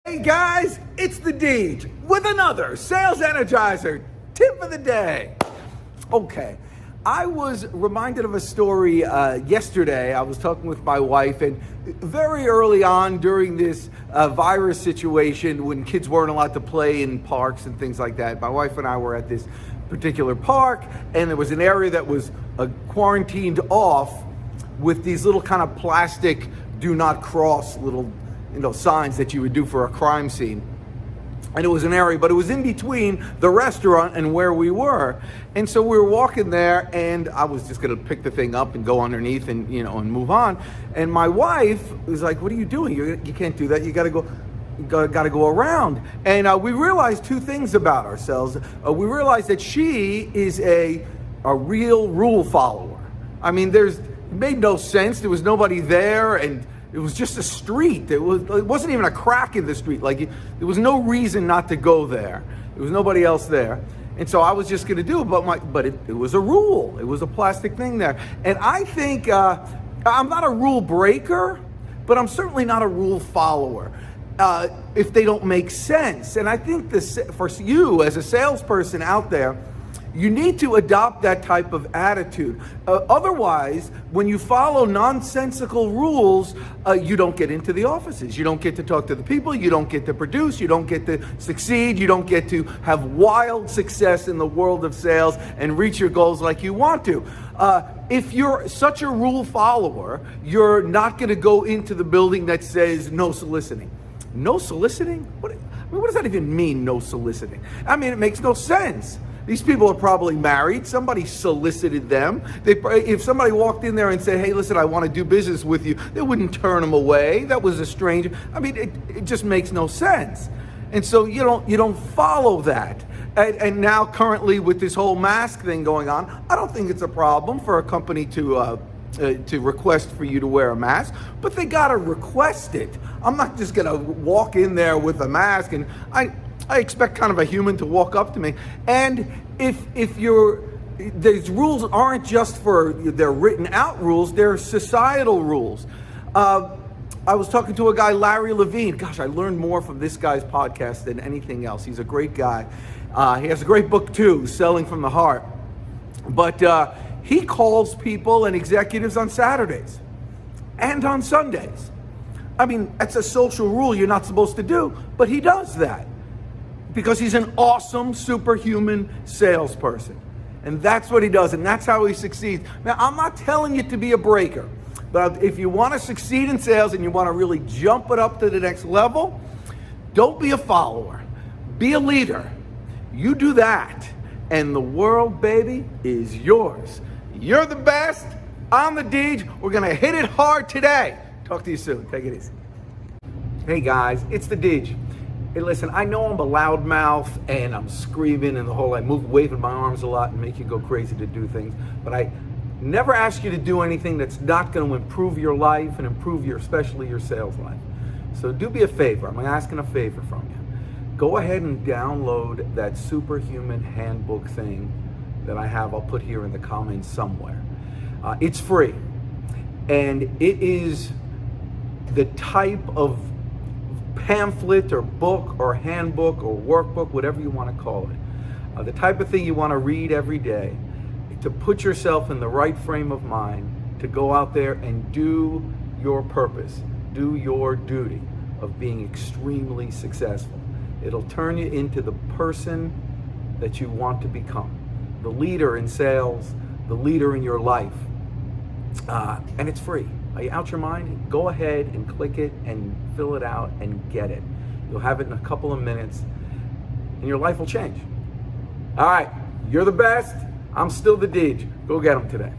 Hey guys, it's the Deej with another Sales Energizer tip of the day. Okay, I was reminded of a story yesterday. I was talking with my wife, and very early on during this virus situation, when kids weren't allowed to play in parks and things like that, my wife and I were at this particular park, and there was an area that was quarantined off with these little kind of plastic do not cross little signs that you would do for a crime scene. And it was an area, but it was in between the restaurant and where we were. And so we were walking there, and I was just gonna pick the thing up and go underneath and and move on. And my wife was like, "What are you doing? You can't do that. You gotta go around." And we realized two things about ourselves. We realized that she is a real rule follower. I mean, it made no sense. There was nobody there, and it was just a street. It wasn't even a crack in the street. There was no reason not to go there. There was nobody else there. And so I was just going to do it, but it was a rule. It was a plastic thing there. And I think, I'm not a rule breaker, but I'm certainly not a rule follower if they don't make sense. And I think for you as a salesperson out there, you need to adopt that type of attitude. Otherwise, when you follow nonsensical rules, you don't get into the offices. You don't get to talk to the people. You don't get to produce. You don't get to succeed. You don't get to have wild success in the world of sales and reach your goals like you want to. If you're such a rule follower, you're not going to go into the building that says no soliciting. No soliciting? What does that even mean, no soliciting? I mean, it makes no sense. These people are probably married. Somebody solicited them. If somebody walked in there and said, "Hey, listen, I want to do business with you," they wouldn't turn them away. That was a stranger. I mean, it just makes no sense. And so you don't follow that. And now currently with this whole mask thing going on, I don't think it's a problem for a company to request for you to wear a mask, but they gotta request it. I'm not just gonna walk in there with a mask, and I expect kind of a human to walk up to me. And if these rules aren't just they're written out rules, they're societal rules. I was talking to a guy, Larry Levine. Gosh, I learned more from this guy's podcast than anything else. He's a great guy. He has a great book too, Selling from the Heart. But he calls people and executives on Saturdays and on Sundays. I mean, that's a social rule you're not supposed to do, but he does that because he's an awesome, superhuman salesperson. And that's what he does, and that's how he succeeds. Now, I'm not telling you to be a breaker, but if you want to succeed in sales and you want to really jump it up to the next level, don't be a follower. Be a leader. You do that, and the world, baby, is yours. You're the best. I'm the Deej. We're going to hit it hard today. Talk to you soon. Take it easy. Hey, guys. It's the Deej. Hey, listen, I know I'm a loudmouth and I'm screaming and I move, waving my arms a lot and make you go crazy to do things, but I never ask you to do anything that's not going to improve your life and improve especially your sales life. So do me a favor. I'm asking a favor from you. Go ahead and download that superhuman handbook thing that I have. I'll put here in the comments somewhere. It's free, and it is the type of pamphlet or book or handbook or workbook, whatever you want to call it, the type of thing you want to read every day to put yourself in the right frame of mind to go out there and do your purpose, do your duty of being extremely successful. It'll turn you into the person that you want to become, the leader in sales, the leader in your life, and it's free. Are you out your mind? Go ahead and click it and fill it out and get it. You'll have it in a couple of minutes and your life will change. All right, you're the best. I'm still the Deej. Go get them today.